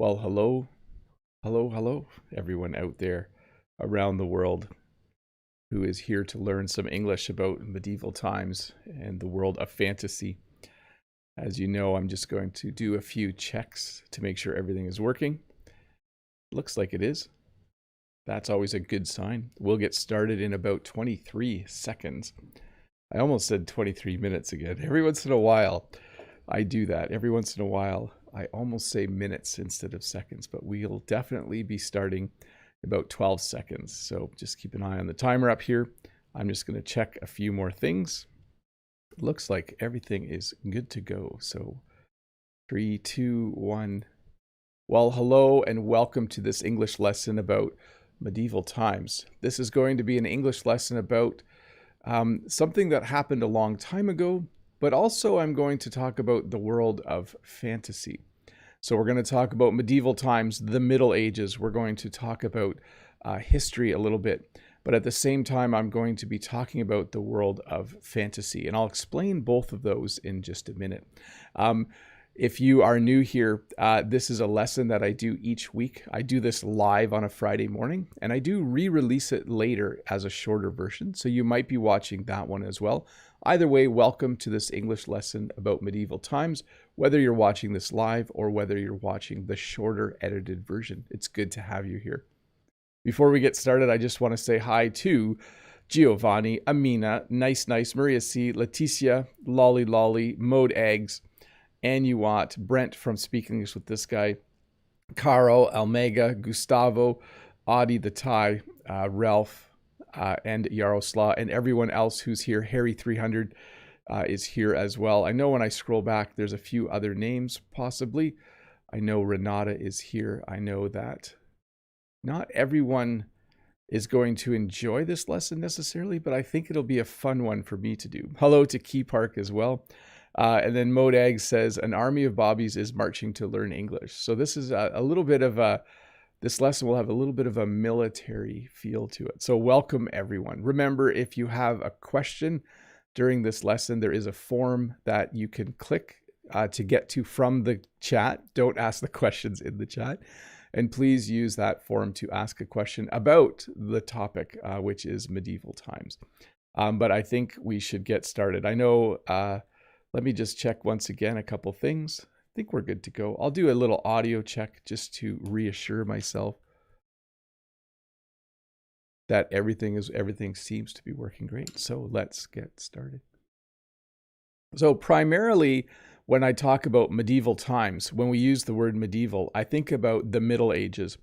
Well, hello, everyone out there around the world who is here to learn some English about medieval times and the world of fantasy. As you know, I'm just going to do a few checks to make sure everything is working. Looks like it is. That's always a good sign. We'll get started in about 23 seconds. I almost said 23 minutes again. Every once in a while, I do that. Every once in a while, I almost say minutes instead of seconds, but we'll definitely be starting about 12 seconds. So just keep an eye on the timer up here. I'm just going to check a few more things. Looks like everything is good to go. So 3, 2, 1. Well, hello and welcome to this English lesson about medieval times. This is going to be an English lesson about something that happened a long time ago, but also I'm going to talk about the world of fantasy. So we're going to talk about medieval times, the Middle Ages. We're going to talk about history a little bit, but at the same time, I'm going to be talking about the world of fantasy, and I'll explain both of those in just a minute. If you are new here, this is a lesson that I do each week. I do this live on a Friday morning, and I do re-release it later as a shorter version, so you might be watching that one as well. Either way, welcome to this English lesson about medieval times, whether you're watching this live or whether you're watching the shorter edited version. It's good to have you here. Before we get started, I just want to say hi to Giovanni, Amina, Nice, Maria C, Leticia, Lolly, Mode Eggs, Anuat, Brent from Speaking English with This Guy, Caro, Almega, Gustavo, Audie the Thai, Ralph, and Yaroslav, and everyone else who's here. Harry 300 is here as well. I know when I scroll back, there's a few other names possibly. I know Renata is here. I know that not everyone is going to enjoy this lesson necessarily, but I think it'll be a fun one for me to do. Hello to Key Park as well. And then Modag says, an army of bobbies is marching to learn English. So this is a little bit of a, this lesson will have a little bit of a military feel to it. So welcome everyone. Remember, if you have a question during this lesson, there is a form that you can click to get to from the chat. Don't ask the questions in the chat. And please use that form to ask a question about the topic, which is medieval times. But I think we should get started. I know, let me just check once again a couple things. I think we're good to go. I'll do a little audio check just to reassure myself that everything seems to be working great. So let's get started. So primarily when I talk about medieval times, when we use the word medieval, I think about the Middle Ages.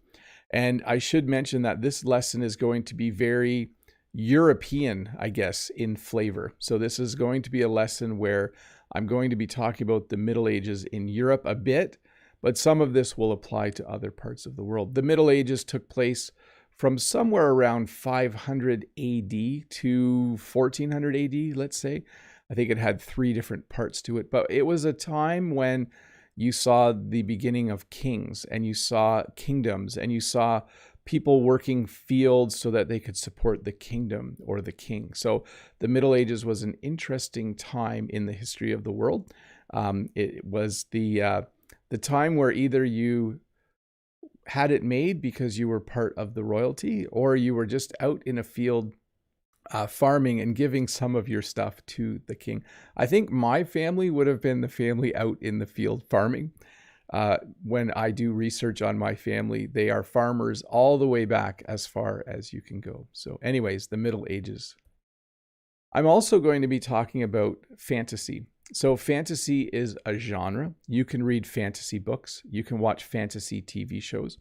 And I should mention that this lesson is going to be very European, I guess, in flavor. So this is going to be a lesson where I'm going to be talking about the Middle Ages in Europe a bit, but some of this will apply to other parts of the world. The Middle Ages took place from somewhere around 500 AD to 1400 AD, let's say. I think it had 3 different parts to it, but it was a time when you saw the beginning of kings, and you saw kingdoms, and you saw people working fields so that they could support the kingdom or the king. So the Middle Ages was an interesting time in the history of the world. It was the time where either you had it made because you were part of the royalty, or you were just out in a field farming and giving some of your stuff to the king. I think my family would have been the family out in the field farming. When I do research on my family, they are farmers all the way back as far as you can go. So anyways, the Middle Ages. I'm also going to be talking about fantasy. So fantasy is a genre. You can read fantasy books. You can watch fantasy TV shows.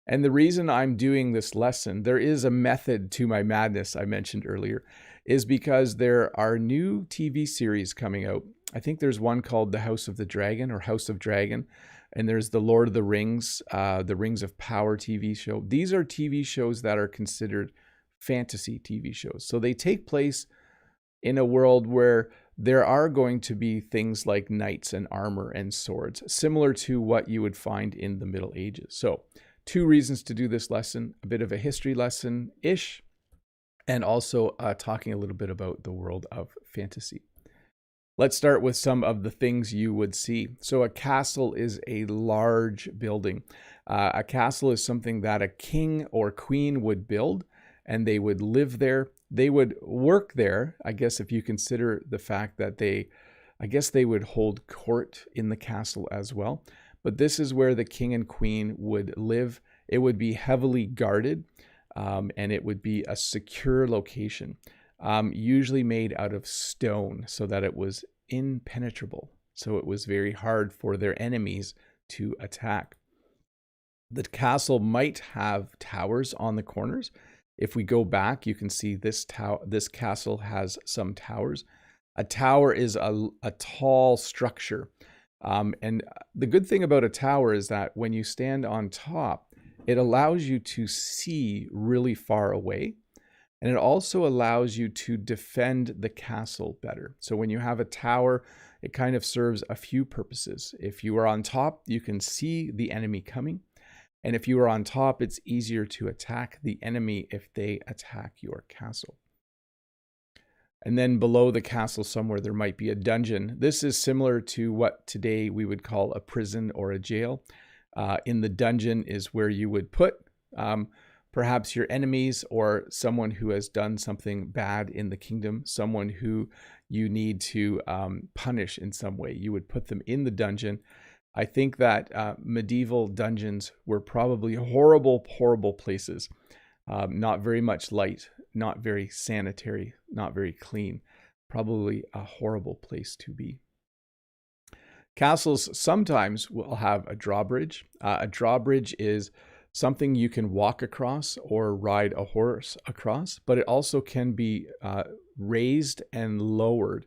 And the reason I'm doing this lesson, there is a method to my madness I mentioned earlier, is because there are new TV series coming out. I think there's one called The House of the Dragon or House of Dragon. And there's the Lord of the Rings of Power TV show. These are TV shows that are considered fantasy TV shows. So they take place in a world where there are going to be things like knights and armor and swords, similar to what you would find in the Middle Ages. So 2 reasons to do this lesson, a bit of a history lesson-ish, and also talking a little bit about the world of fantasy. Let's start with some of the things you would see. So a castle is a large building. A castle is something that a king or queen would build, and they would live there. They would work there, I guess, if you consider the fact that they would hold court in the castle as well. But this is where the king and queen would live. It would be heavily guarded, and it would be a secure location, usually made out of stone so that it was impenetrable. So it was very hard for their enemies to attack. The castle might have towers on the corners. If we go back, you can see this castle has some towers. A tower is a tall structure. And the good thing about a tower is that when you stand on top, it allows you to see really far away. And it also allows you to defend the castle better. So when you have a tower, it kind of serves a few purposes. If you are on top, you can see the enemy coming. And if you are on top, it's easier to attack the enemy if they attack your castle. And then below the castle somewhere, there might be a dungeon. This is similar to what today we would call a prison or a jail. In the dungeon is where you would put perhaps your enemies or someone who has done something bad in the kingdom, someone who you need to punish in some way. You would put them in the dungeon. I think that medieval dungeons were probably horrible, horrible places. Not very much light, not very sanitary, not very clean. Probably a horrible place to be. Castles sometimes will have a drawbridge. A drawbridge is something you can walk across or ride a horse across, but it also can be raised and lowered.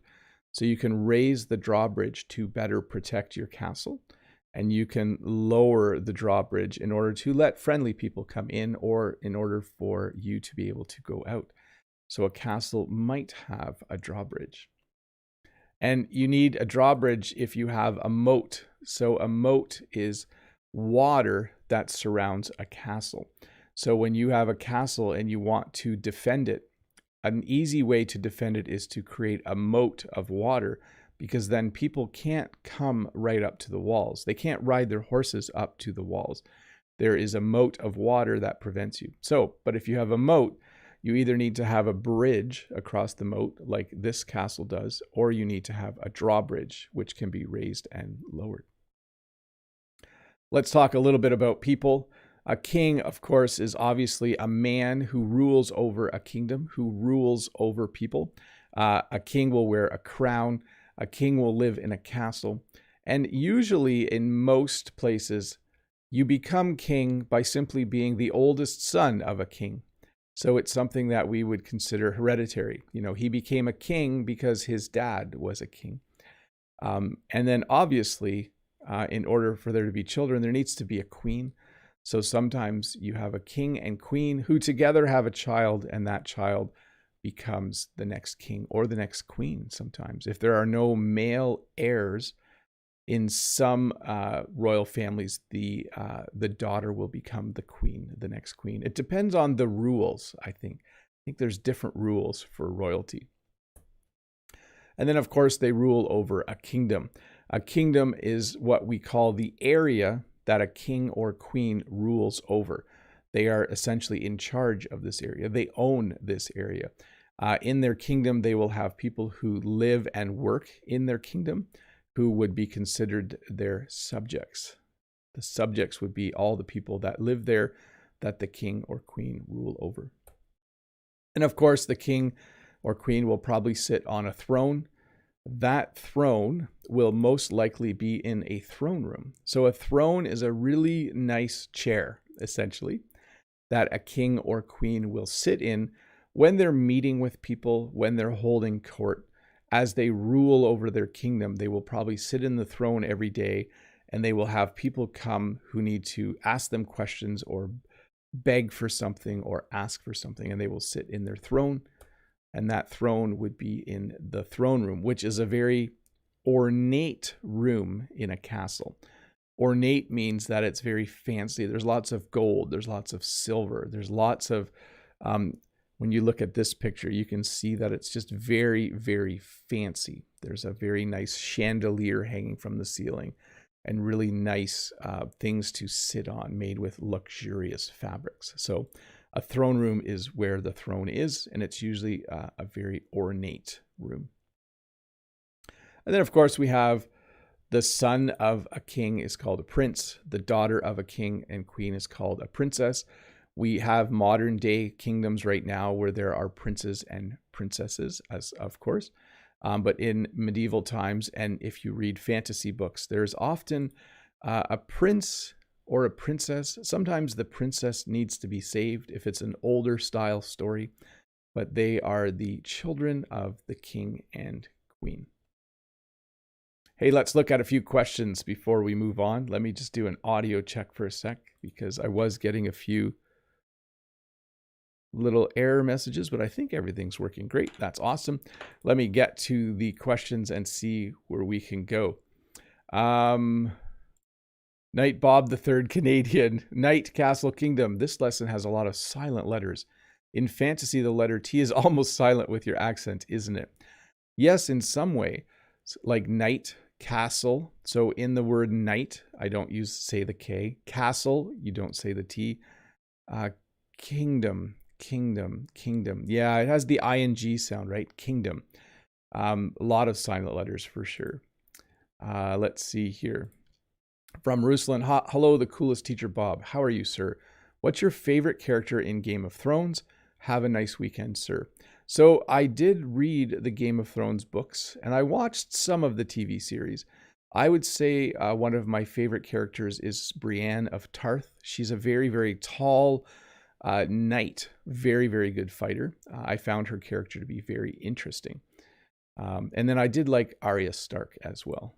So you can raise the drawbridge to better protect your castle, and you can lower the drawbridge in order to let friendly people come in or in order for you to be able to go out. So a castle might have a drawbridge. And you need a drawbridge if you have a moat. So a moat is water that surrounds a castle. So when you have a castle and you want to defend it, an easy way to defend it is to create a moat of water, because then people can't come right up to the walls. They can't ride their horses up to the walls. There is a moat of water that prevents you. So, but if you have a moat, you either need to have a bridge across the moat like this castle does, or you need to have a drawbridge, which can be raised and lowered. Let's talk a little bit about people. A king, of course, is obviously a man who rules over a kingdom, who rules over people. A king will wear a crown. A king will live in a castle. And usually in most places, you become king by simply being the oldest son of a king. So it's something that we would consider hereditary. You know, he became a king because his dad was a king. And then obviously, in order for there to be children, there needs to be a queen. So sometimes you have a king and queen who together have a child, and that child becomes the next king or the next queen sometimes. If there are no male heirs in some royal families, the daughter will become the queen, the next queen. It depends on the rules, I think. I think there's different rules for royalty. And then, of course, they rule over a kingdom. A kingdom is what we call the area that a king or queen rules over. They are essentially in charge of this area. They own this area. In their kingdom, they will have people who live and work in their kingdom who would be considered their subjects. The subjects would be all the people that live there that the king or queen rule over. And of course, the king or queen will probably sit on a throne. That throne will most likely be in a throne room. So a throne is a really nice chair, essentially, that a king or queen will sit in when they're meeting with people, when they're holding court. As they rule over their kingdom, they will probably sit in the throne every day, and they will have people come who need to ask them questions or beg for something or ask for something, and they will sit in their throne. And that throne would be in the throne room, which is a very ornate room in a castle. Ornate means that it's very fancy. There's lots of gold. There's lots of silver. There's lots of when you look at this picture, you can see that it's just very, very fancy. There's a very nice chandelier hanging from the ceiling and really nice things to sit on made with luxurious fabrics. So a throne room is where the throne is, and it's usually a very ornate room. And then, of course, we have the son of a king is called a prince. The daughter of a king and queen is called a princess. We have modern day kingdoms right now where there are princes and princesses, as of course. But in medieval times, and if you read fantasy books, there's often a prince or a princess. Sometimes the princess needs to be saved if it's an older style story, but they are the children of the king and queen. Hey, let's look at a few questions before we move on. Let me just do an audio check for a sec because I was getting a few little error messages, but I think everything's working great. That's awesome. Let me get to the questions and see where we can go. Knight Bob the Third Canadian, Knight Castle Kingdom. This lesson has a lot of silent letters. In fantasy, the letter T is almost silent with your accent, isn't it? Yes, in some way, like knight, castle. So in the word knight, I don't say the K. Castle, you don't say the T. Kingdom. Yeah, it has the ing sound, right? Kingdom. A lot of silent letters for sure. Let's see here. From Ruslan, hello, the coolest teacher Bob. How are you, sir? What's your favorite character in Game of Thrones? Have a nice weekend, sir. So I did read the Game of Thrones books, and I watched some of the TV series. I would say one of my favorite characters is Brienne of Tarth. She's a very, very tall knight, very, very good fighter. I found her character to be very interesting. And then I did like Arya Stark as well.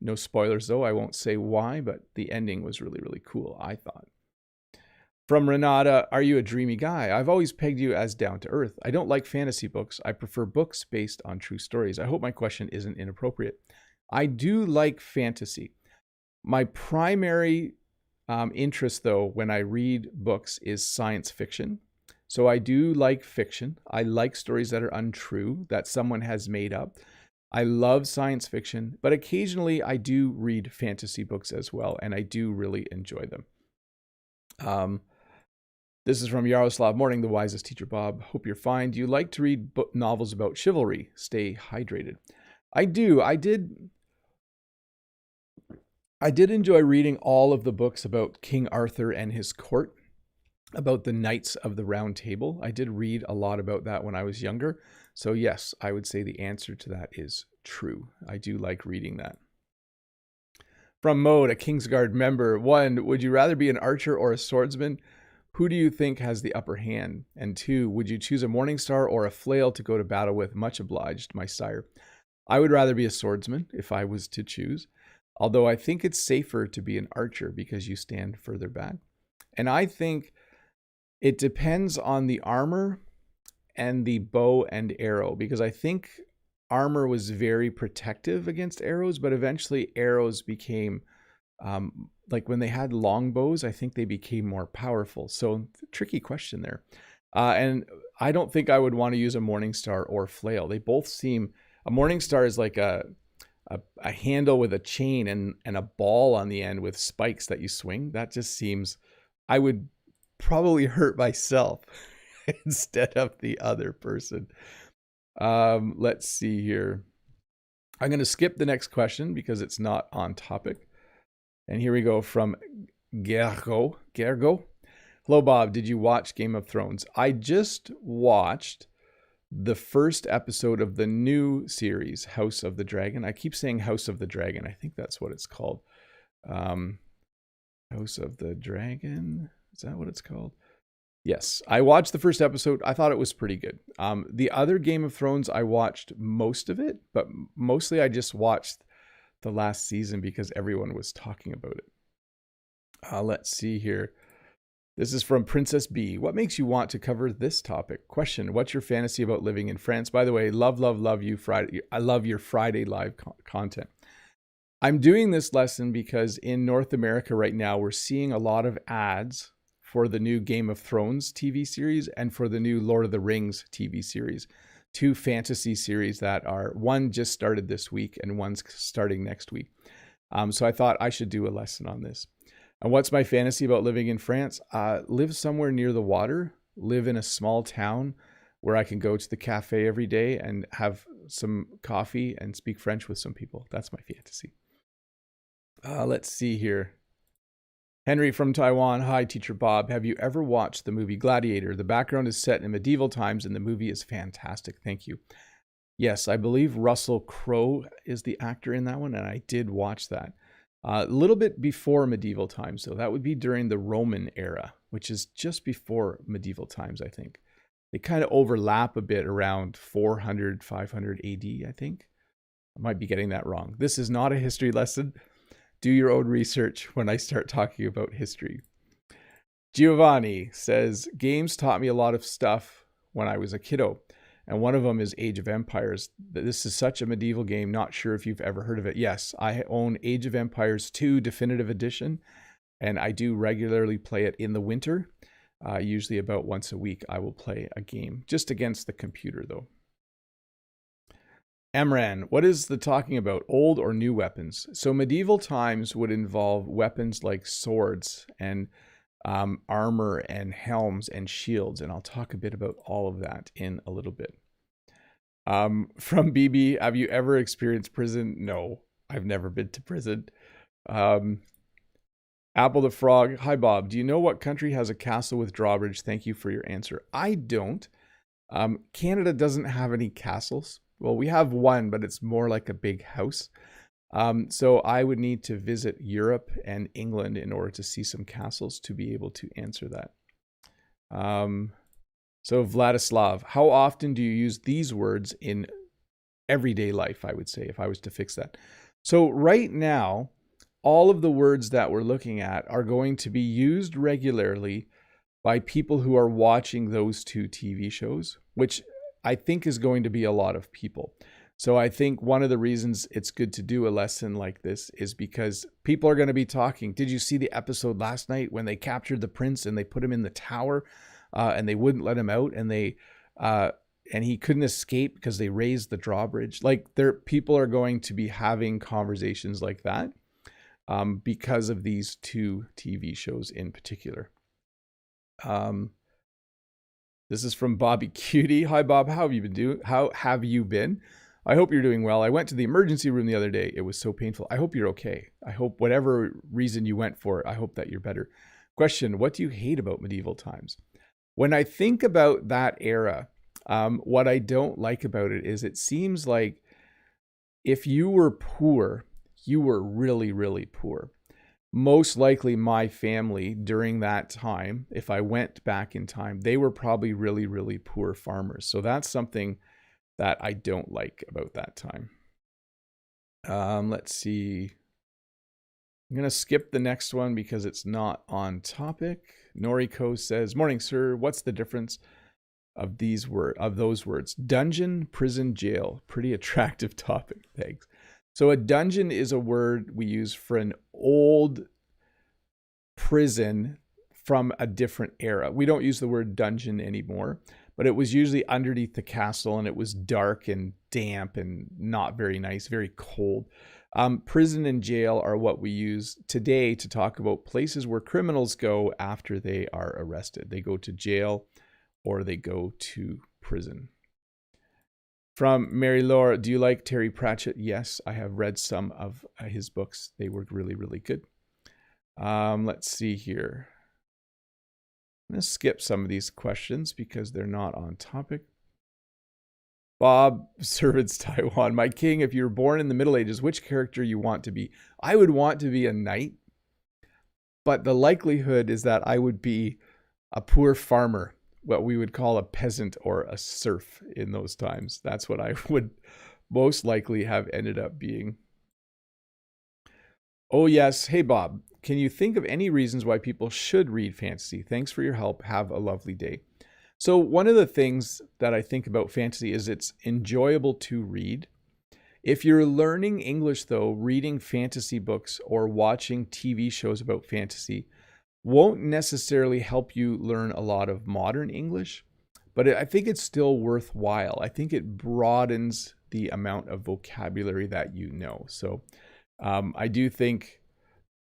No spoilers though, I won't say why, but the ending was really, really cool, I thought. From Renata, are you a dreamy guy? I've always pegged you as down to earth. I don't like fantasy books. I prefer books based on true stories. I hope my question isn't inappropriate. I do like fantasy. My primary interest, though, when I read books is science fiction. So I do like fiction. I like stories that are untrue, that someone has made up. I love science fiction, but occasionally I do read fantasy books as well, and I do really enjoy them. This is from Yaroslav. Morning, the wisest teacher Bob. Hope you're fine. Do you like to read novels about chivalry? Stay hydrated. I do. I did enjoy reading all of the books about King Arthur and his court, about the Knights of the Round Table. I did read a lot about that when I was younger. So yes, I would say the answer to that is true. I do like reading that. From Moat, a Kingsguard member. 1, would you rather be an archer or a swordsman? Who do you think has the upper hand? And 2, would you choose a Morningstar or a flail to go to battle with? Much obliged, my sire. I would rather be a swordsman if I was to choose. Although I think it's safer to be an archer because you stand further back. And I think it depends on the armor and the bow and arrow, because I think armor was very protective against arrows, but eventually arrows became, like when they had longbows, I think they became more powerful. So tricky question there. And I don't think I would want to use a Morningstar or flail. They both seem, a Morningstar is like a handle with a chain and a ball on the end with spikes that you swing. That just seems, I would probably hurt myself instead of the other person. Let's see here. I'm going to skip the next question because it's not on topic. And here we go from Gergo. Hello, Bob. Did you watch Game of Thrones? I just watched the first episode of the new series, House of the Dragon. I keep saying House of the Dragon. I think that's what it's called. House of the Dragon. Is that what it's called? Yes. I watched the first episode. I thought it was pretty good. The other Game of Thrones, I watched most of it, but mostly I just watched the last season because everyone was talking about it. Let's see here. This is from Princess B. What makes you want to cover this topic? Question, what's your fantasy about living in France? By the way, love you, Friday. I love your Friday live content. I'm doing this lesson because in North America right now, we're seeing a lot of ads for the new Game of Thrones TV series and for the new Lord of the Rings TV series. 2 fantasy series that are, one just started this week and one's starting next week. So I thought I should do a lesson on this. And what's my fantasy about living in France? Live somewhere near the water, live in a small town where I can go to the cafe every day and have some coffee and speak French with some people. That's my fantasy. Let's see here. Henry from Taiwan. Hi, Teacher Bob. Have you ever watched the movie Gladiator? The background is set in medieval times and the movie is fantastic. Thank you. Yes, I believe Russell Crowe is the actor in that one, and I did watch that. A little bit before medieval times, so that would be during the Roman era, which is just before medieval times, I think. They kind of overlap a bit around 400, 500 AD, I think. I might be getting that wrong. This is not a history lesson. Do your own research when I start talking about history. Giovanni says, games taught me a lot of stuff when I was a kiddo. And one of them is Age of Empires. This is such a medieval game. Not sure if you've ever heard of it. Yes, I own Age of Empires 2 Definitive Edition. And I do regularly play it in the winter. Usually about once a week, I will play a game. Just against the computer, though. Emran, what is the talking about? Old or new weapons? So medieval times would involve weapons like swords and armor and helms and shields. And I'll talk a bit about all of that in a little bit. From BB, have you ever experienced prison? No, I've never been to prison. Apple the Frog. Hi, Bob. Do you know what country has a castle with drawbridge? Thank you for your answer. I don't. Canada doesn't have any castles. Well, we have one, but it's more like a big house. So I would need to visit Europe and England in order to see some castles to be able to answer that. So Vladislav, how often do you use these words in everyday life, I would say, if I was to fix that? So right now, all of the words that we're looking at are going to be used regularly by people who are watching those 2 TV shows, which I think is going to be a lot of people. So I think one of the reasons it's good to do a lesson like this is because people are going to be talking. Did you see the episode last night when they captured the prince and they put him in the tower and they wouldn't let him out and he couldn't escape because they raised the drawbridge? Like people are going to be having conversations like that because of these 2 TV shows in particular. This is from Bobby Cutie. Hi, Bob. How have you been? I hope you're doing well. I went to the emergency room the other day. It was so painful. I hope you're okay. I hope whatever reason you went for, I hope that you're better. Question, what do you hate about medieval times? When I think about that era, what I don't like about it is it seems like if you were poor, you were really, really poor. Most likely my family during that time, if I went back in time, they were probably really, really poor farmers. So that's something that I don't like about that time. Let's see. I'm going to skip the next one because it's not on topic. Noriko says, morning, sir. What's the difference of those words? Dungeon, prison, jail. Pretty attractive topic. Thanks. So a dungeon is a word we use for an old prison from a different era. We don't use the word dungeon anymore, but it was usually underneath the castle and it was dark and damp and not very nice, very cold. Prison and jail are what we use today to talk about places where criminals go after they are arrested. They go to jail or they go to prison. From Mary Laura, do you like Terry Pratchett? Yes, I have read some of his books. They were really, really good. Let's see here. I'm going to skip some of these questions because they're not on topic. Bob, Servants Taiwan. My king, if you were born in the Middle Ages, which character you want to be? I would want to be a knight, but the likelihood is that I would be a poor farmer, what we would call a peasant or a serf in those times. That's what I would most likely have ended up being. Oh, yes. Hey, Bob, can you think of any reasons why people should read fantasy? Thanks for your help. Have a lovely day. So one of the things that I think about fantasy is it's enjoyable to read. If you're learning English, though, reading fantasy books or watching TV shows about fantasy won't necessarily help you learn a lot of modern English, but I think it's still worthwhile. I think it broadens the amount of vocabulary that you know. So I do think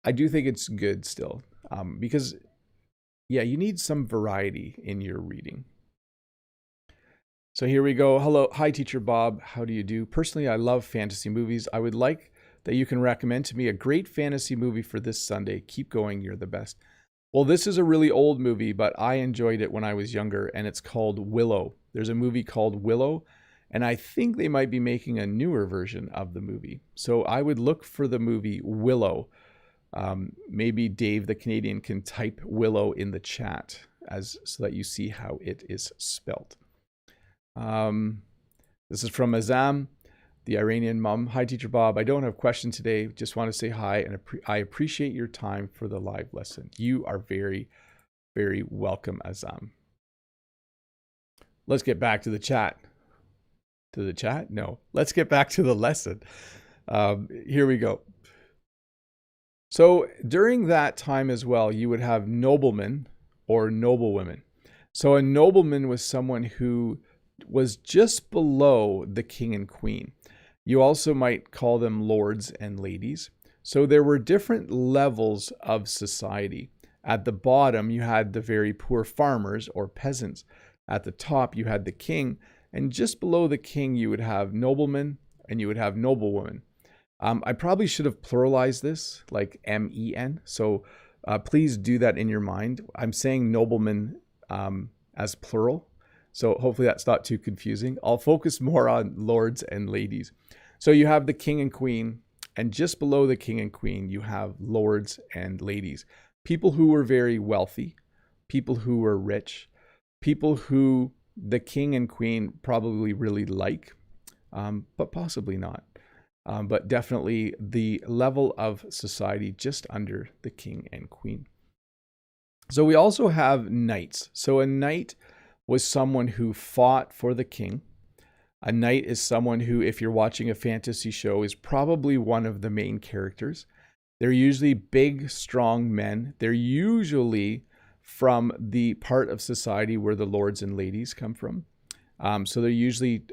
it's good still, because yeah, you need some variety in your reading. So here we go. Hello. Hi, Teacher Bob. How do you do? Personally, I love fantasy movies. I would like that you can recommend to me a great fantasy movie for this Sunday. Keep going. You're the best. Well, this is a really old movie, but I enjoyed it when I was younger, and it's called Willow. There's a movie called Willow, and I think they might be making a newer version of the movie. So I would look for the movie Willow. Maybe Dave the Canadian can type Willow in the chat so that you see how it is spelt. This is from Azam, the Iranian mom. Hi, Teacher Bob. I don't have a question today. Just want to say hi, and I appreciate your time for the live lesson. You are very, very welcome, Azam. Let's get back to the chat. To the chat? No. Let's get back to the lesson. Here we go. So during that time as well, you would have noblemen or noblewomen. So a nobleman was someone who was just below the king and queen. You also might call them lords and ladies. So there were different levels of society. At the bottom, you had the very poor farmers or peasants. At the top, you had the king. And just below the king, you would have noblemen and you would have noblewomen. I probably should have pluralized this, like M-E-N. So please do that in your mind. I'm saying noblemen as plural. So hopefully that's not too confusing. I'll focus more on lords and ladies. So you have the king and queen, and just below the king and queen, you have lords and ladies. People who were very wealthy, people who were rich, people who the king and queen probably really like, but possibly not. But definitely the level of society just under the king and queen. So we also have knights. So a knight was someone who fought for the king. A knight is someone who, if you're watching a fantasy show, is probably one of the main characters. They're usually big, strong men. They're usually from the part of society where the lords and ladies come from. So they're usually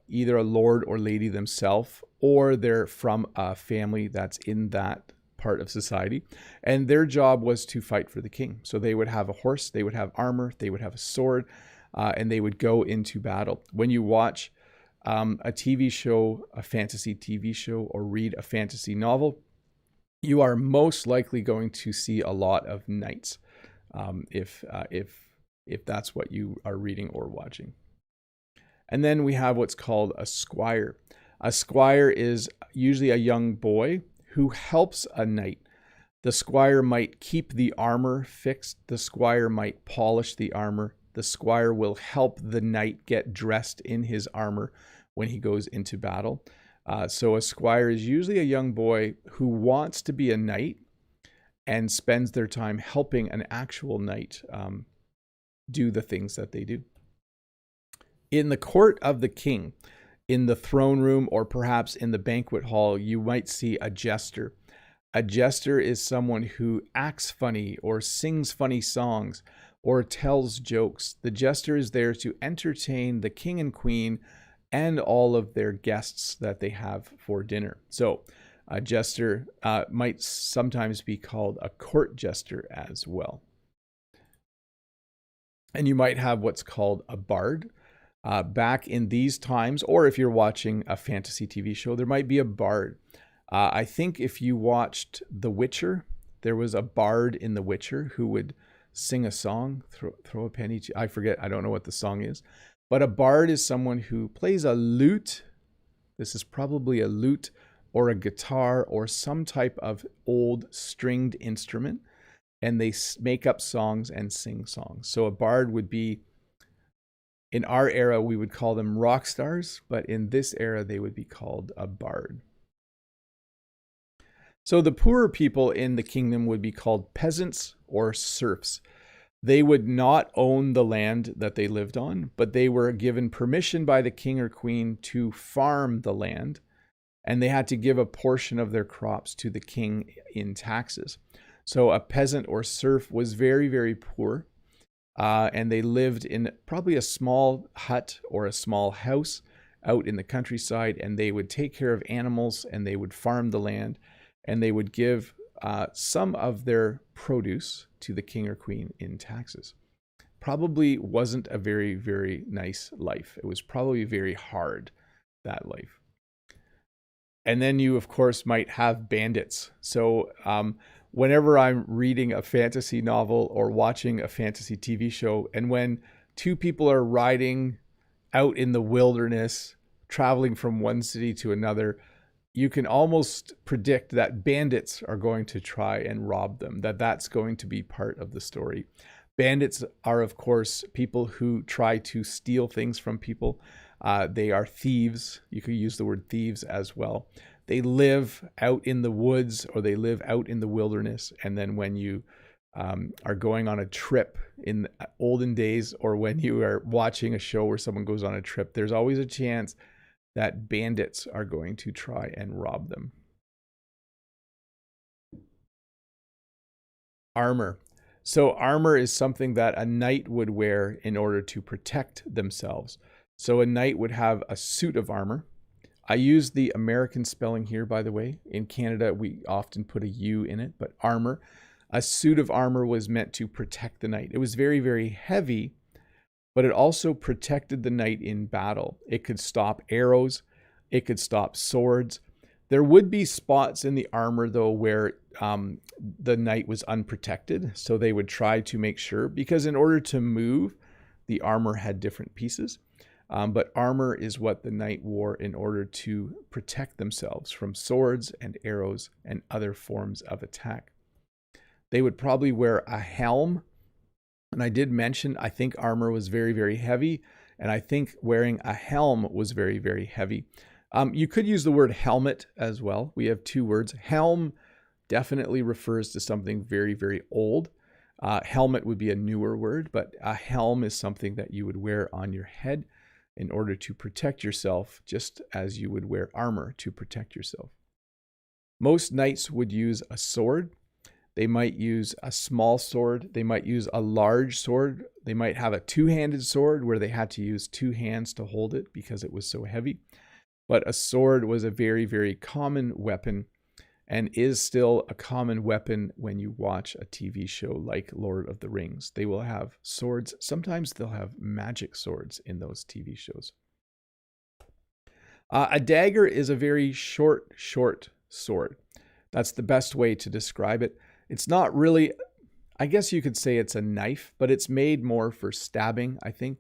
either a lord or lady themselves, or they're from a family that's in that part of society. And their job was to fight for the king. So they would have a horse, they would have armor, they would have a sword, and they would go into battle. When you watch a TV show, a fantasy TV show, or read a fantasy novel, you are most likely going to see a lot of knights, if that's what you are reading or watching. And then we have what's called a squire. A squire is usually a young boy who helps a knight. The squire might keep the armor fixed. The squire might polish the armor. The squire will help the knight get dressed in his armor when he goes into battle. So a squire is usually a young boy who wants to be a knight and spends their time helping an actual knight do the things that they do. In the court of the king, in the throne room, or perhaps in the banquet hall, you might see a jester. A jester is someone who acts funny or sings funny songs or tells jokes. The jester is there to entertain the king and queen and all of their guests that they have for dinner. So a jester might sometimes be called a court jester as well. And you might have what's called a bard. Back in these times, or if you're watching a fantasy TV show, there might be a bard. I think if you watched The Witcher, there was a bard in The Witcher who would sing a song, throw a penny to, I forget, I don't know what the song is. But a bard is someone who plays a lute. This is probably a lute or a guitar or some type of old stringed instrument. And they make up songs and sing songs. So a bard would be, in our era, we would call them rock stars, but in this era, they would be called a bard. So the poorer people in the kingdom would be called peasants or serfs. They would not own the land that they lived on, but they were given permission by the king or queen to farm the land, and they had to give a portion of their crops to the king in taxes. So a peasant or serf was very, very poor, and they lived in probably a small hut or a small house out in the countryside, and they would take care of animals, and they would farm the land, and they would give some of their produce to the king or queen in taxes. Probably wasn't a very, very nice life. It was probably very hard, that life. And then you, of course, might have bandits. So whenever I'm reading a fantasy novel or watching a fantasy TV show, and when two people are riding out in the wilderness, traveling from one city to another, you can almost predict that bandits are going to try and rob them, that's going to be part of the story. Bandits are, of course, people who try to steal things from people. They are thieves. You could use the word thieves as well. They live out in the woods, or they live out in the wilderness. And then when you are going on a trip in olden days, or when you are watching a show where someone goes on a trip, there's always a chance that bandits are going to try and rob them. Armor. So armor is something that a knight would wear in order to protect themselves. So a knight would have a suit of armor. I use the American spelling here, by the way. In Canada, we often put a U in it, but armor. A suit of armor was meant to protect the knight. It was very, very heavy, but it also protected the knight in battle. It could stop arrows. It could stop swords. There would be spots in the armor, though, where the knight was unprotected. So they would try to make sure, because in order to move, the armor had different pieces. But armor is what the knight wore in order to protect themselves from swords and arrows and other forms of attack. They would probably wear a helm. And I did mention, I think armor was very, very heavy. And I think wearing a helm was very, very heavy. You could use the word helmet as well. We have two words. Helm definitely refers to something very, very old. Helmet would be a newer word, but a helm is something that you would wear on your head in order to protect yourself, just as you would wear armor to protect yourself. Most knights would use a sword. They might use a small sword. They might use a large sword. They might have a two-handed sword where they had to use two hands to hold it because it was so heavy. But a sword was a very, very common weapon, and is still a common weapon when you watch a TV show like Lord of the Rings. They will have swords. Sometimes they'll have magic swords in those TV shows. A dagger is a very short sword. That's the best way to describe it. It's not really, I guess you could say it's a knife, but it's made more for stabbing, I think.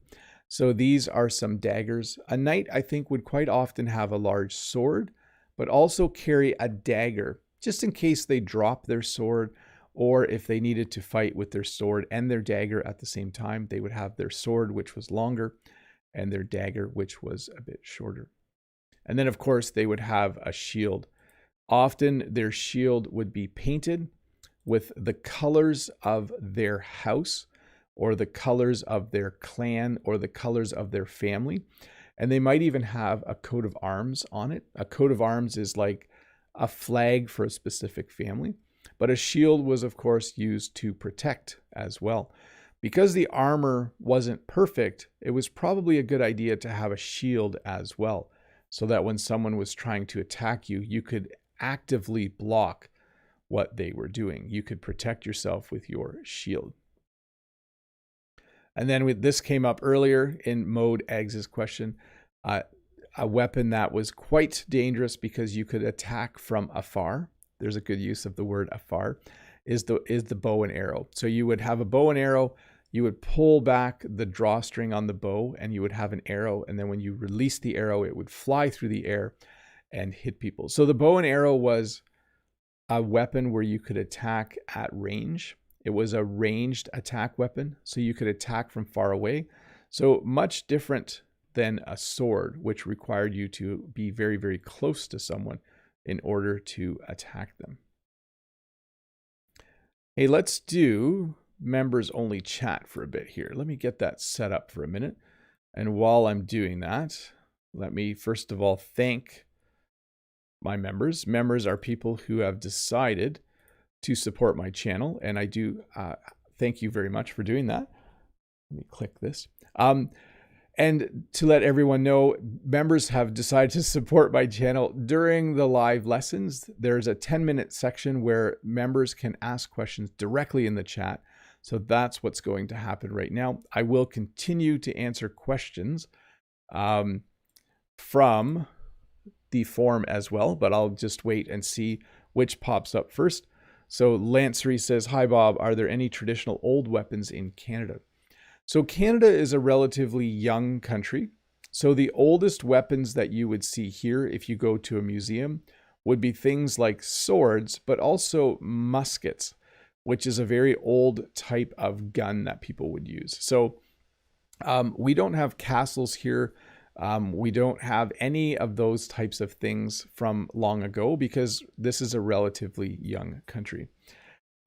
So these are some daggers. A knight, I think, would quite often have a large sword, but also carry a dagger, just in case they drop their sword, or if they needed to fight with their sword and their dagger at the same time, they would have their sword, which was longer, and their dagger, which was a bit shorter. And then, of course, they would have a shield. Often their shield would be painted with the colors of their house, or the colors of their clan, or the colors of their family. And they might even have a coat of arms on it. A coat of arms is like a flag for a specific family. But a shield was, of course, used to protect as well. Because the armor wasn't perfect, it was probably a good idea to have a shield as well, so that when someone was trying to attack you, you could actively block what they were doing. You could protect yourself with your shield. And then this came up earlier in Mode Eggs' question. A weapon that was quite dangerous because you could attack from afar. There's a good use of the word afar, is the bow and arrow. So you would have a bow and arrow. You would pull back the drawstring on the bow, and you would have an arrow. And then when you release the arrow, it would fly through the air and hit people. So the bow and arrow was a weapon where you could attack at range. It was a ranged attack weapon, so you could attack from far away. So much different than a sword, which required you to be very, very close to someone in order to attack them. Hey, let's do members only chat for a bit here. Let me get that set up for a minute. And while I'm doing that, let me first of all thank my members. Members are people who have decided to support my channel, and I do thank you very much for doing that. Let me click this. And to let everyone know, members have decided to support my channel during the live lessons. There's a 10-minute section where members can ask questions directly in the chat. So that's what's going to happen right now. I will continue to answer questions from the forum as well, but I'll just wait and see which pops up first. So Lancery says, hi Bob, are there any traditional old weapons in Canada? So Canada is a relatively young country. So the oldest weapons that you would see here if you go to a museum would be things like swords, but also muskets, which is a very old type of gun that people would use. So we don't have castles here. We don't have any of those types of things from long ago because this is a relatively young country.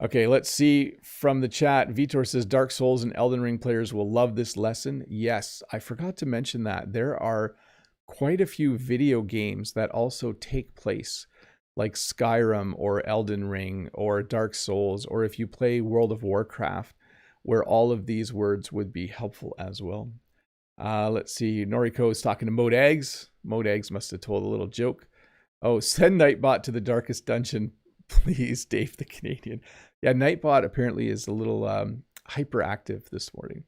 Okay, let's see from the chat. Vitor says, Dark Souls and Elden Ring players will love this lesson. Yes, I forgot to mention that. There are quite a few video games that also take place, like Skyrim or Elden Ring or Dark Souls, or if you play World of Warcraft, where all of these words would be helpful as well. Let's see. Noriko is talking to Moat Eggs. Moat Eggs must have told a little joke. Oh, send Nightbot to the darkest dungeon, please, Dave the Canadian. Yeah, Nightbot apparently is a little hyperactive this morning.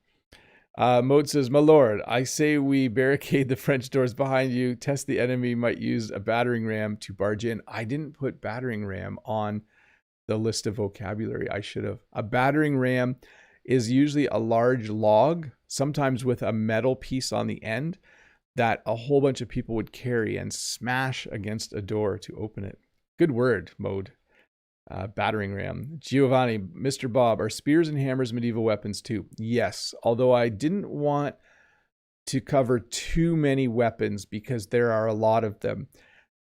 Moat says, my lord, I say we barricade the French doors behind you. Test the enemy might use a battering ram to barge in. I didn't put battering ram on the list of vocabulary. I should have. A battering ram is usually a large log, sometimes with a metal piece on the end, that a whole bunch of people would carry and smash against a door to open it. Good word, Mode. Battering ram. Giovanni, Mr. Bob, are spears and hammers medieval weapons too? Yes, although I didn't want to cover too many weapons because there are a lot of them.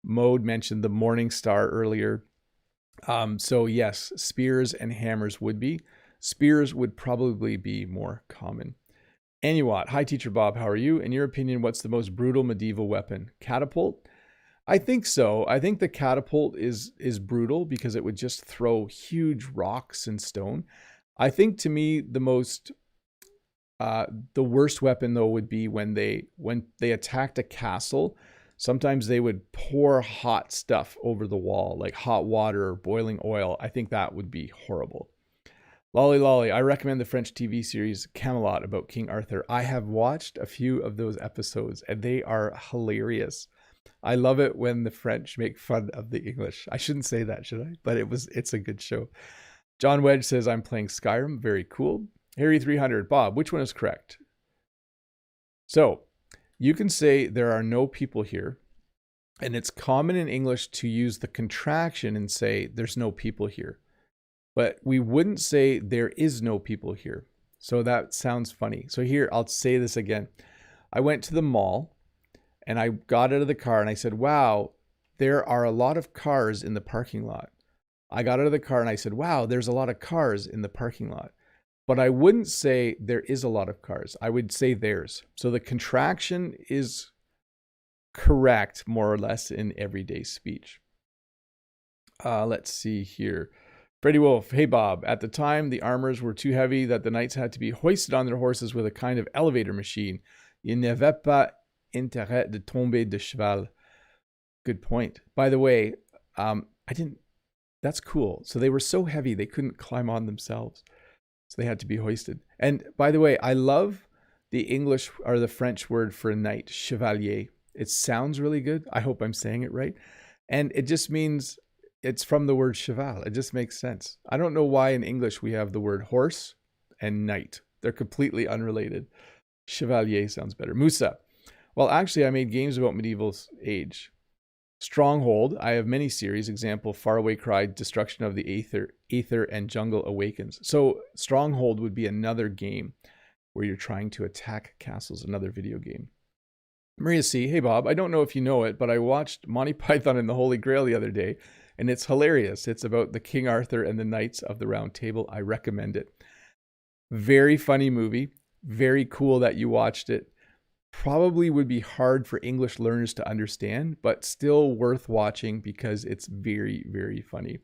Mode mentioned the Morning Star earlier. So yes, spears and hammers would be. Spears would probably be more common. Anuat, hi Teacher Bob, how are you? In your opinion, what's the most brutal medieval weapon? Catapult? I think so. I think the catapult is brutal because it would just throw huge rocks and stone. I think to me the worst weapon though would be when they attacked a castle. Sometimes they would pour hot stuff over the wall, like hot water or boiling oil. I think that would be horrible. Lolly Lolly, I recommend the French TV series Camelot about King Arthur. I have watched a few of those episodes and they are hilarious. I love it when the French make fun of the English. I shouldn't say that, should I? But it's a good show. John Wedge says, I'm playing Skyrim. Very cool. Harry 300, Bob, which one is correct? So you can say there are no people here. And it's common in English to use the contraction and say there's no people here. But we wouldn't say there is no people here. So that sounds funny. So here, I'll say this again. I went to the mall. And I got out of the car and I said, wow, there are a lot of cars in the parking lot. I got out of the car and I said, wow, there's a lot of cars in the parking lot. But I wouldn't say there is a lot of cars. I would say there's. So the contraction is correct, more or less, in everyday speech. Let's see here. Freddie Wolf, hey Bob, at the time the armors were too heavy that the knights had to be hoisted on their horses with a kind of elevator machine. Il n'avait pas intérêt de tomber de cheval. Good point. By the way, that's cool. So they were so heavy they couldn't climb on themselves. So they had to be hoisted. And by the way, I love the English or the French word for a knight, chevalier. It sounds really good. I hope I'm saying it right. And it just means it's from the word cheval. It just makes sense. I don't know why in English we have the word horse and knight. They're completely unrelated. Chevalier sounds better. Musa. Well, actually, I made games about medieval age. Stronghold, I have many series. Example, Faraway Cry, Destruction of the Aether, and Jungle Awakens. So Stronghold would be another game where you're trying to attack castles, another video game. Maria C, hey Bob, I don't know if you know it, but I watched Monty Python and the Holy Grail the other day, and it's hilarious. It's about the King Arthur and the Knights of the Round Table. I recommend it. Very funny movie. Very cool that you watched it. Probably would be hard for English learners to understand, but still worth watching because it's very, very funny.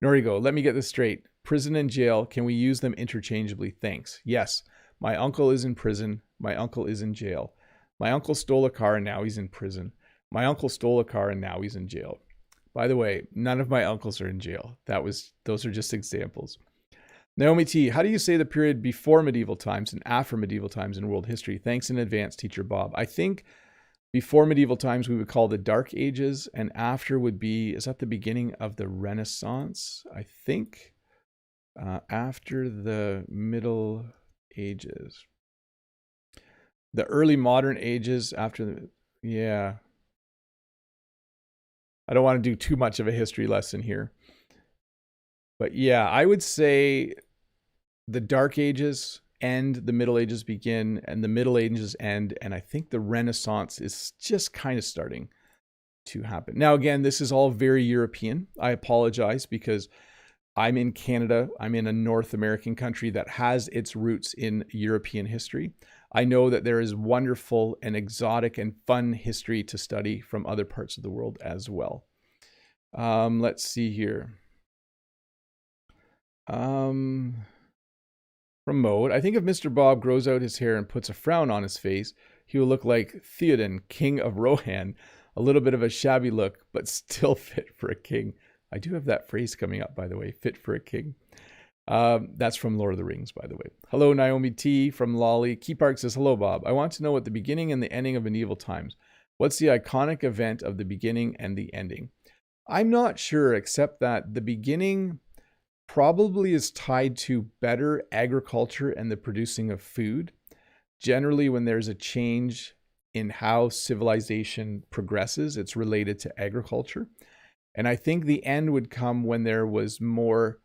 Norigo, let me get this straight. Prison and jail, can we use them interchangeably? Thanks. Yes. My uncle is in prison. My uncle is in jail. My uncle stole a car and now he's in prison. My uncle stole a car and now he's in jail. By the way, none of my uncles are in jail. Those are just examples. Naomi T, how do you say the period before medieval times and after medieval times in world history? Thanks in advance, Teacher Bob. I think before medieval times we would call the Dark Ages, and after would be, is that the beginning of the Renaissance? I think after the Middle Ages. The early modern ages after the, yeah. I don't want to do too much of a history lesson here. But yeah, I would say the Dark Ages end, the Middle Ages begin, and the Middle Ages end, and I think the Renaissance is just kind of starting to happen. Now, again, this is all very European. I apologize because I'm in Canada. I'm in a North American country that has its roots in European history. I know that there is wonderful and exotic and fun history to study from other parts of the world as well. Let's see here. From Moat, I think if Mr. Bob grows out his hair and puts a frown on his face, he will look like Theoden, King of Rohan. A little bit of a shabby look, but still fit for a king. I do have that phrase coming up, by the way, fit for a king. That's from Lord of the Rings, by the way. Hello, Naomi T from Lolly. Key Park says, hello, Bob. I want to know what the beginning and the ending of medieval times. What's the iconic event of the beginning and the ending? I'm not sure, except that the beginning probably is tied to better agriculture and the producing of food. Generally, when there's a change in how civilization progresses, it's related to agriculture. And I think the end would come when there was more,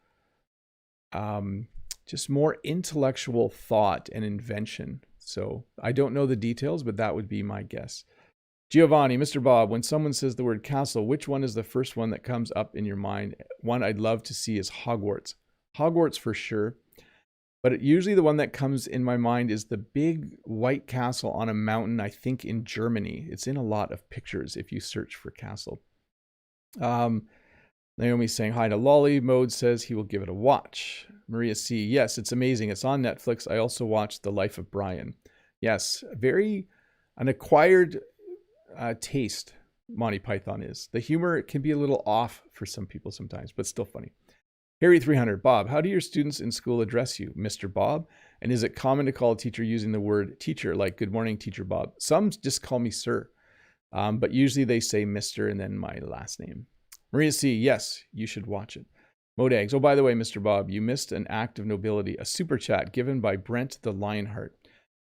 just more intellectual thought and invention. So I don't know the details, but that would be my guess. Giovanni, Mr. Bob, when someone says the word castle, which one is the first one that comes up in your mind? One I'd love to see is Hogwarts. Hogwarts for sure. But usually the one that comes in my mind is the big white castle on a mountain, I think in Germany. It's in a lot of pictures if you search for castle. Naomi's saying hi to Lolly. Mode says he will give it a watch. Maria C, yes, it's amazing. It's on Netflix. I also watched The Life of Brian. Yes, an acquired taste Monty Python is. The humor can be a little off for some people sometimes, but still funny. Harry 300, Bob, how do your students in school address you, Mr. Bob? And is it common to call a teacher using the word teacher, like good morning, Teacher Bob? Some just call me sir, but usually they say Mr. and then my last name. Maria C, yes, you should watch it. Modags, oh, by the way, Mr. Bob, you missed an act of nobility, a super chat given by Brent the Lionheart.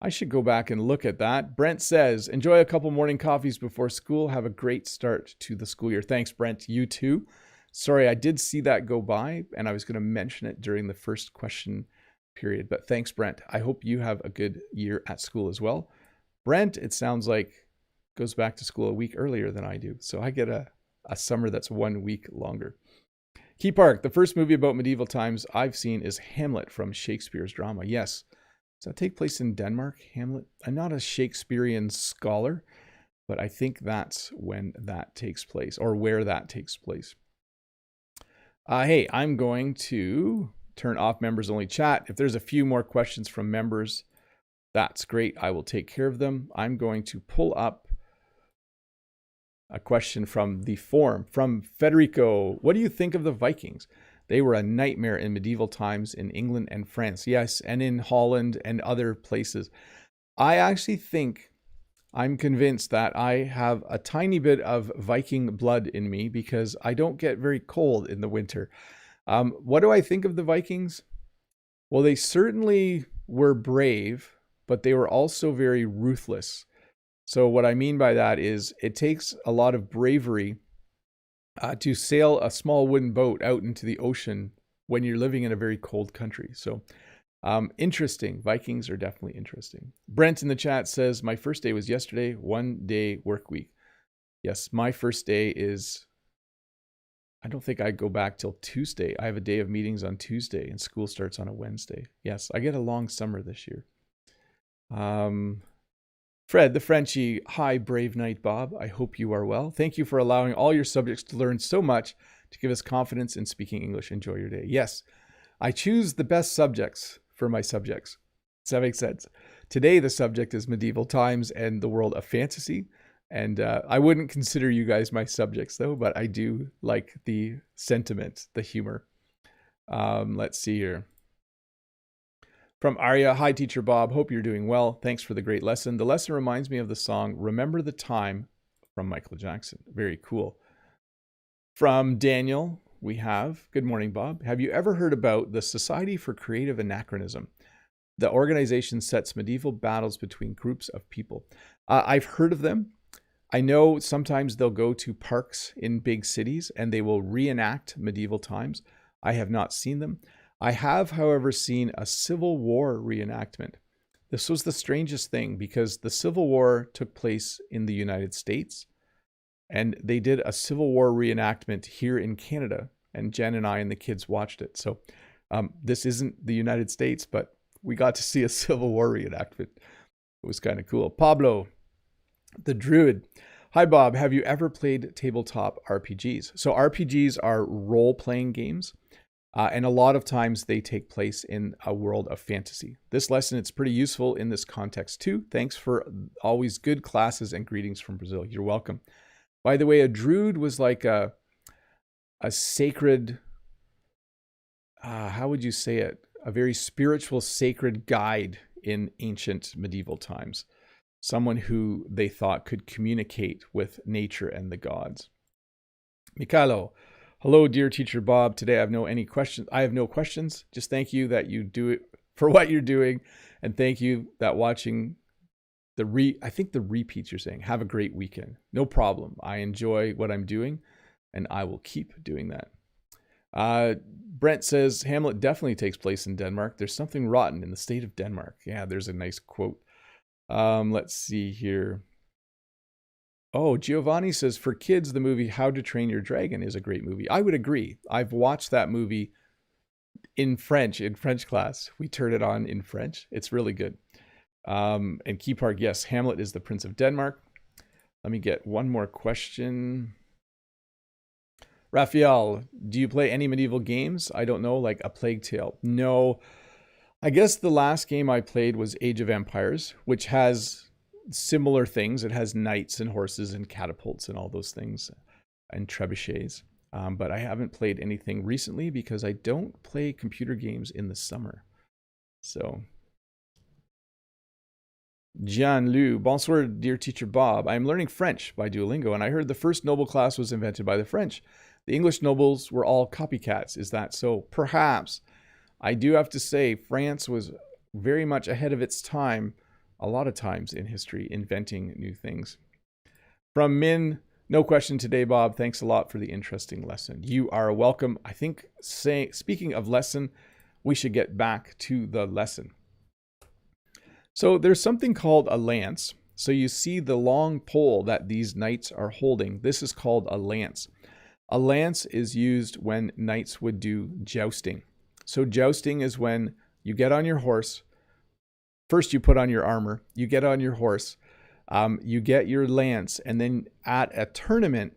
I should go back and look at that. Brent says, enjoy a couple morning coffees before school. Have a great start to the school year. Thanks, Brent. You too. Sorry, I did see that go by, and I was going to mention it during the first question period. But thanks, Brent. I hope you have a good year at school as well. Brent, it sounds like, goes back to school a week earlier than I do. So I get a summer that's 1 week longer. Key Park, the first movie about medieval times I've seen is Hamlet from Shakespeare's drama. Yes. Does that take place in Denmark, Hamlet? I'm not a Shakespearean scholar, but I think that's when that takes place, or where that takes place. Hey, I'm going to turn off members only chat. If there's a few more questions from members, that's great. I will take care of them. I'm going to pull up a question from the forum from Federico. What do you think of the Vikings? They were a nightmare in medieval times in England and France. Yes, and in Holland and other places. I actually think, I'm convinced that I have a tiny bit of Viking blood in me because I don't get very cold in the winter. What do I think of the Vikings? Well, they certainly were brave, but they were also very ruthless. So what I mean by that is it takes a lot of bravery to sail a small wooden boat out into the ocean when you're living in a very cold country. So interesting. Vikings are definitely interesting. Brent in the chat says, my first day was yesterday, 1 day work week. Yes, my first day is, I don't think I go back till Tuesday. I have a day of meetings on Tuesday and school starts on a Wednesday. Yes, I get a long summer this year. Fred, the Frenchie, hi, brave knight Bob. I hope you are well. Thank you for allowing all your subjects to learn so much to give us confidence in speaking English. Enjoy your day. Yes, I choose the best subjects for my subjects. Does that make sense? Today, the subject is medieval times and the world of fantasy. And I wouldn't consider you guys my subjects, though, but I do like the sentiment, the humor. Let's see here. From Arya, hi, Teacher Bob. Hope you're doing well. Thanks for the great lesson. The lesson reminds me of the song Remember the Time from Michael Jackson. Very cool. From Daniel, we have, good morning, Bob. Have you ever heard about the Society for Creative Anachronism? The organization sets medieval battles between groups of people. I've heard of them. I know sometimes they'll go to parks in big cities and they will reenact medieval times. I have not seen them. I have, however, seen a Civil War reenactment. This was the strangest thing because the Civil War took place in the United States and they did a Civil War reenactment here in Canada, and Jen and I and the kids watched it. So this isn't the United States, but we got to see a Civil War reenactment. It was kind of cool. Pablo, the Druid. Hi, Bob. Have you ever played tabletop RPGs? So RPGs are role-playing games, and a lot of times they take place in a world of fantasy. This lesson, it's pretty useful in this context too. Thanks for always good classes and greetings from Brazil. You're welcome. By the way, a Druid was like a sacred, how would you say it? A very spiritual, sacred guide in ancient medieval times. Someone who they thought could communicate with nature and the gods. Mikhailo, hello, dear Teacher Bob. Today I have no questions. Just thank you that you do it for what you're doing, and thank you that watching I think the repeats you're saying. Have a great weekend. No problem. I enjoy what I'm doing, and I will keep doing that. Brent says Hamlet definitely takes place in Denmark. There's something rotten in the state of Denmark. Yeah, there's a nice quote. Let's see here. Oh, Giovanni says, for kids, the movie How to Train Your Dragon is a great movie. I would agree. I've watched that movie in French class. We turn it on in French. It's really good. And Key Park, yes, Hamlet is the Prince of Denmark. Let me get one more question. Raphael, do you play any medieval games? I don't know, like A Plague Tale. No. I guess the last game I played was Age of Empires, which has similar things. It has knights and horses and catapults and all those things, and trebuchets. But I haven't played anything recently because I don't play computer games in the summer. So, Jean Lu, bonsoir, dear Teacher Bob. I am learning French by Duolingo, and I heard the first noble class was invented by the French. The English nobles were all copycats. Is that so? Perhaps. I do have to say, France was very much ahead of its time, a lot of times in history, inventing new things. From Min, no question today, Bob. Thanks a lot for the interesting lesson. You are welcome. I think, speaking of lesson, we should get back to the lesson. So there's something called a lance. So you see the long pole that these knights are holding. This is called a lance. A lance is used when knights would do jousting. So jousting is when you get on your horse. First you put on your armor. You get on your horse. You get your lance. And then at a tournament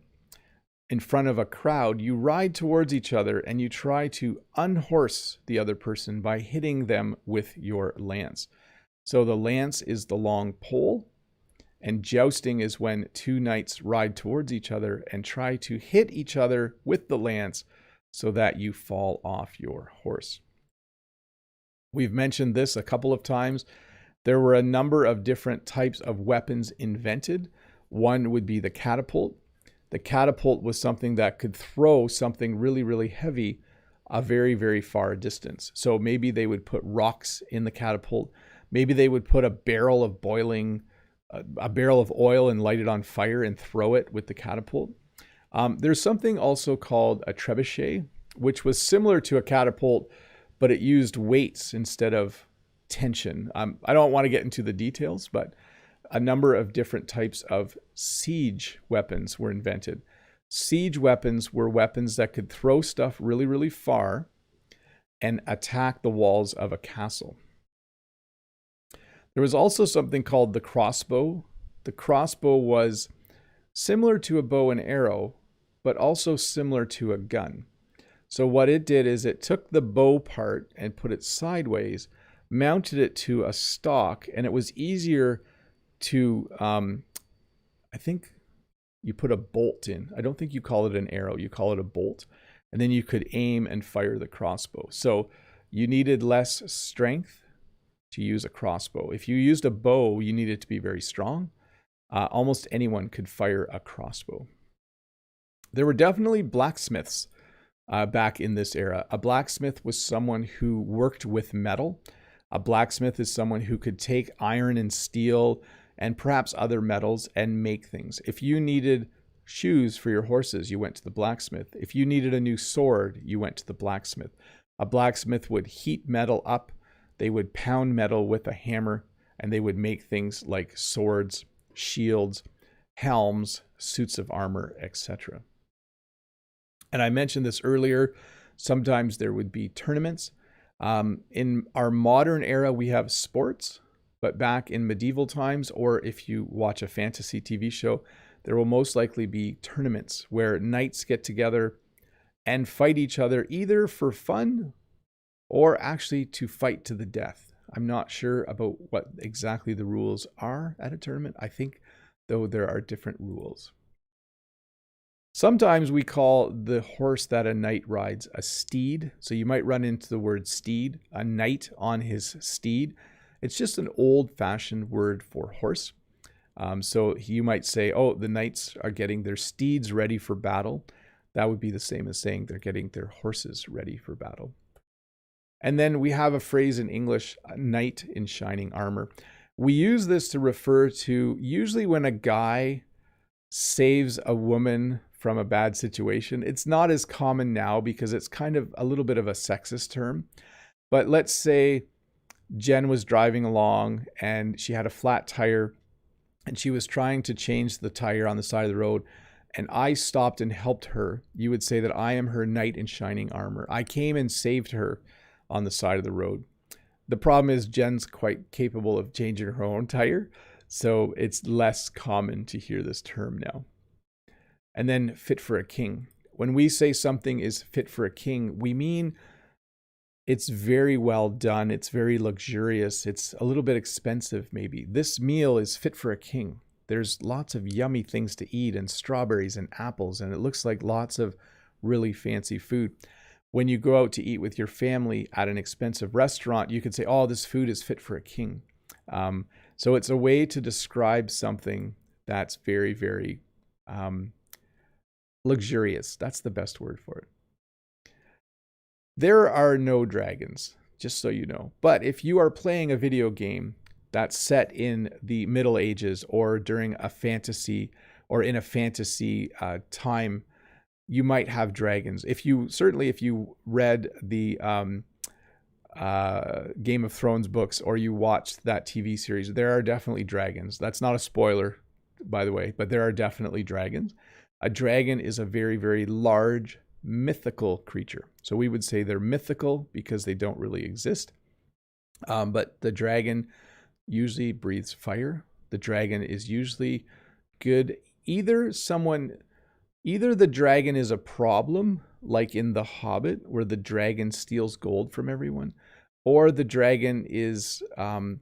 in front of a crowd, you ride towards each other and you try to unhorse the other person by hitting them with your lance. So the lance is the long pole, and jousting is when two knights ride towards each other and try to hit each other with the lance so that you fall off your horse. We've mentioned this a couple of times. There were a number of different types of weapons invented. One would be the catapult. The catapult was something that could throw something really, really heavy a very, very far distance. So maybe they would put rocks in the catapult. Maybe they would put a barrel of oil and light it on fire and throw it with the catapult. There's something also called a trebuchet, which was similar to a catapult, but it used weights instead of tension. I don't want to get into the details, but a number of different types of siege weapons were invented. Siege weapons were weapons that could throw stuff really, really far and attack the walls of a castle. There was also something called the crossbow. The crossbow was similar to a bow and arrow, but also similar to a gun. So what it did is it took the bow part and put it sideways, mounted it to a stock, and it was easier to, I think you put a bolt in. I don't think you call it an arrow, you call it a bolt. And then you could aim and fire the crossbow. So you needed less strength to use a crossbow. If you used a bow, you needed to be very strong. Almost anyone could fire a crossbow. There were definitely blacksmiths back in this era. A blacksmith was someone who worked with metal. A blacksmith is someone who could take iron and steel and perhaps other metals and make things. If you needed shoes for your horses, you went to the blacksmith. If you needed a new sword, you went to the blacksmith. A blacksmith would heat metal up, they would pound metal with a hammer, and they would make things like swords, shields, helms, suits of armor, etc. And I mentioned this earlier, sometimes there would be tournaments. In our modern era, we have sports, but back in medieval times, or if you watch a fantasy TV show, there will most likely be tournaments where knights get together and fight each other either for fun or actually to fight to the death. I'm not sure about what exactly the rules are at a tournament. I think, though, there are different rules. Sometimes we call the horse that a knight rides a steed. So you might run into the word steed, a knight on his steed. It's just an old-fashioned word for horse. So you might say, oh, the knights are getting their steeds ready for battle. That would be the same as saying they're getting their horses ready for battle. And then we have a phrase in English, a knight in shining armor. We use this to refer to usually when a guy saves a woman from a bad situation. It's not as common now because it's kind of a little bit of a sexist term. But let's say Jen was driving along and she had a flat tire and she was trying to change the tire on the side of the road, and I stopped and helped her. You would say that I am her knight in shining armor. I came and saved her on the side of the road. The problem is Jen's quite capable of changing her own tire, so it's less common to hear this term now. And then fit for a king. When we say something is fit for a king, we mean it's very well done. It's very luxurious. It's a little bit expensive, maybe. This meal is fit for a king. There's lots of yummy things to eat and strawberries and apples, and it looks like lots of really fancy food. When you go out to eat with your family at an expensive restaurant, you could say, oh, this food is fit for a king. So it's a way to describe something that's very, very luxurious. That's the best word for it. There are no dragons, just so you know. But if you are playing a video game that's set in the Middle Ages or during a fantasy or in a fantasy time, you might have dragons. If you read the Game of Thrones books or you watched that TV series, there are definitely dragons. That's not a spoiler, by the way, but there are definitely dragons. A dragon is a very, very large mythical creature. So we would say they're mythical because they don't really exist. But the dragon usually breathes fire. The dragon is usually good. Either the dragon is a problem, like in The Hobbit, where the dragon steals gold from everyone, or the dragon is, I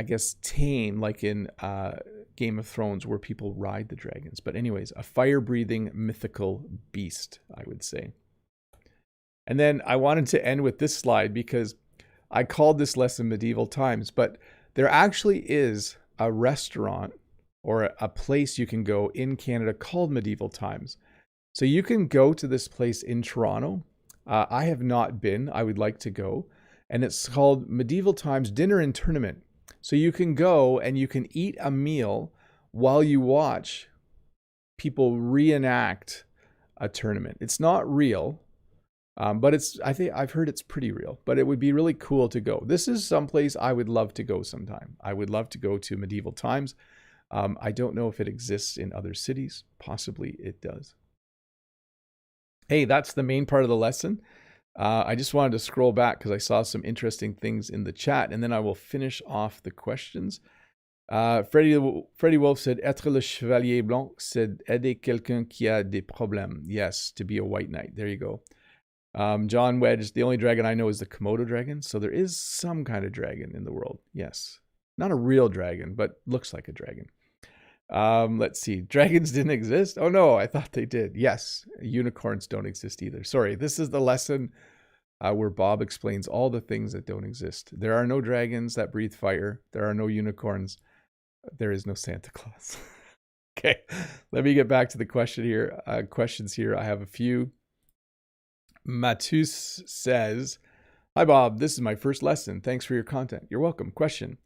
guess, tame, like in Game of Thrones, where people ride the dragons. But anyways, a fire-breathing mythical beast, I would say. And then I wanted to end with this slide because I called this lesson Medieval Times, but there actually is a restaurant or a place you can go in Canada called Medieval Times. So you can go to this place in Toronto. I have not been. I would like to go. And it's called Medieval Times Dinner and Tournament. So you can go and you can eat a meal while you watch people reenact a tournament. It's not real, but I think I've heard it's pretty real, but it would be really cool to go. This is someplace I would love to go sometime. I would love to go to Medieval Times. I don't know if it exists in other cities. Possibly it does. Hey, that's the main part of the lesson. I just wanted to scroll back because I saw some interesting things in the chat, and then I will finish off the questions. Freddie Wolf said, être le chevalier blanc, c'est aider quelqu'un qui a des problèmes. Yes, to be a white knight. There you go. John Wedge, the only dragon I know is the Komodo dragon. So there is some kind of dragon in the world. Yes. Not a real dragon, but looks like a dragon. Let's see. Dragons didn't exist? Oh no, I thought they did. Yes. Unicorns don't exist either. Sorry, this is the lesson where Bob explains all the things that don't exist. There are no dragons that breathe fire. There are no unicorns. There is no Santa Claus. Okay, let me get back to the questions here. I have a few. Matus says, "Hi Bob, this is my first lesson. Thanks for your content." You're welcome. Question: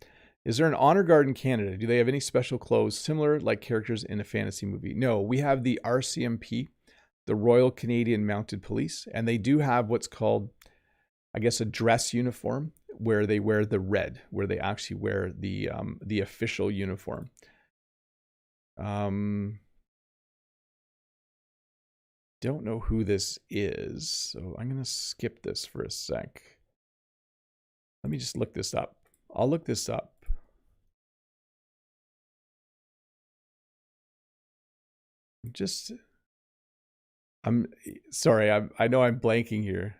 is there an honor guard in Canada? Do they have any special clothes similar like characters in a fantasy movie? No, we have the RCMP, the Royal Canadian Mounted Police, and they do have what's called, I guess, a dress uniform where they wear the red, where they actually wear the official uniform. Don't know who this is, so I'm gonna skip this for a sec. Let me just look this up. I'll look this up. I'm sorry, I know I'm blanking here.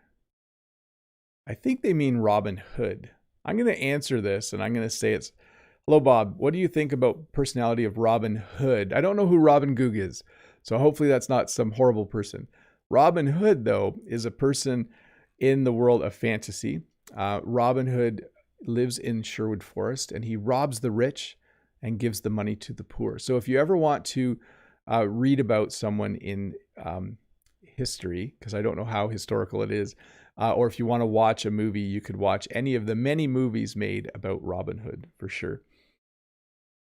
I think they mean Robin Hood. I'm going to answer this and I'm going to say it's, hello, Bob. What do you think about personality of Robin Hood? I don't know who Robin Goog is, so hopefully that's not some horrible person. Robin Hood, though, is a person in the world of fantasy. Robin Hood lives in Sherwood Forest and he robs the rich and gives the money to the poor. So if you ever want to read about someone in history, because I don't know how historical it is, or if you want to watch a movie, you could watch any of the many movies made about Robin Hood for sure.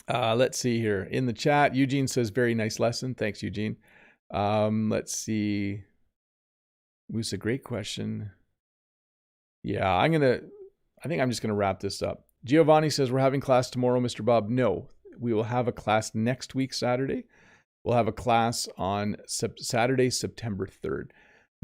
Let's see here in the chat. Eugene says, very nice lesson. Thanks, Eugene. Let's see. Musa, great question. Yeah, I think I'm just going to wrap this up. Giovanni says, we're having class tomorrow, Mr. Bob. No, we will have a class next week, Saturday. We'll have a class on Saturday, September 3rd.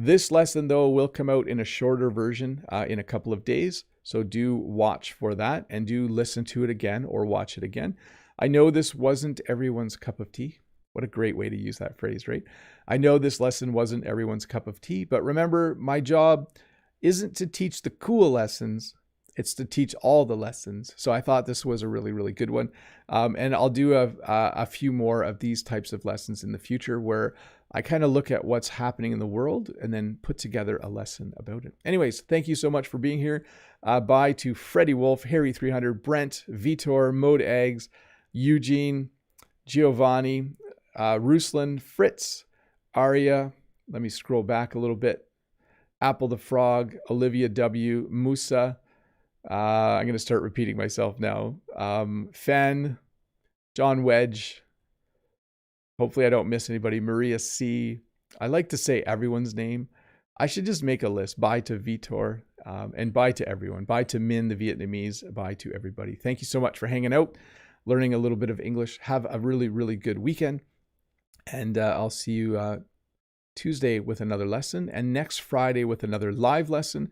This lesson, though, will come out in a shorter version in a couple of days. So do watch for that and do listen to it again or watch it again. I know this wasn't everyone's cup of tea. What a great way to use that phrase, right? I know this lesson wasn't everyone's cup of tea, but remember, my job isn't to teach the cool lessons. It's to teach all the lessons. So I thought this was a really, really good one. And I'll do a few more of these types of lessons in the future where I kind of look at what's happening in the world and then put together a lesson about it. Anyways, thank you so much for being here. Bye to Freddie Wolf, Harry300, Brent, Vitor, Mode Eggs, Eugene, Giovanni, Ruslan, Fritz, Aria. Let me scroll back a little bit. Apple the Frog, Olivia W, Musa. I'm going to start repeating myself now. Fen, John Wedge. Hopefully I don't miss anybody. Maria C. I like to say everyone's name. I should just make a list. Bye to Vitor and bye to everyone. Bye to Min, the Vietnamese. Bye to everybody. Thank you so much for hanging out, learning a little bit of English. Have a really, really good weekend. And I'll see you Tuesday with another lesson, and next Friday with another live lesson,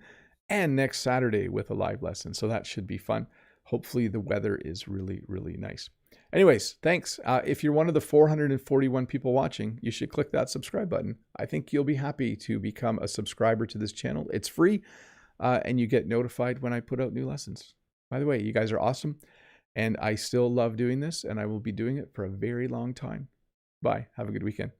and next Saturday with a live lesson. So that should be fun. Hopefully the weather is really, really nice. Anyways, thanks. If you're one of the 441 people watching, you should click that subscribe button. I think you'll be happy to become a subscriber to this channel. It's free, and you get notified when I put out new lessons. By the way, you guys are awesome, and I still love doing this, and I will be doing it for a very long time. Bye. Have a good weekend.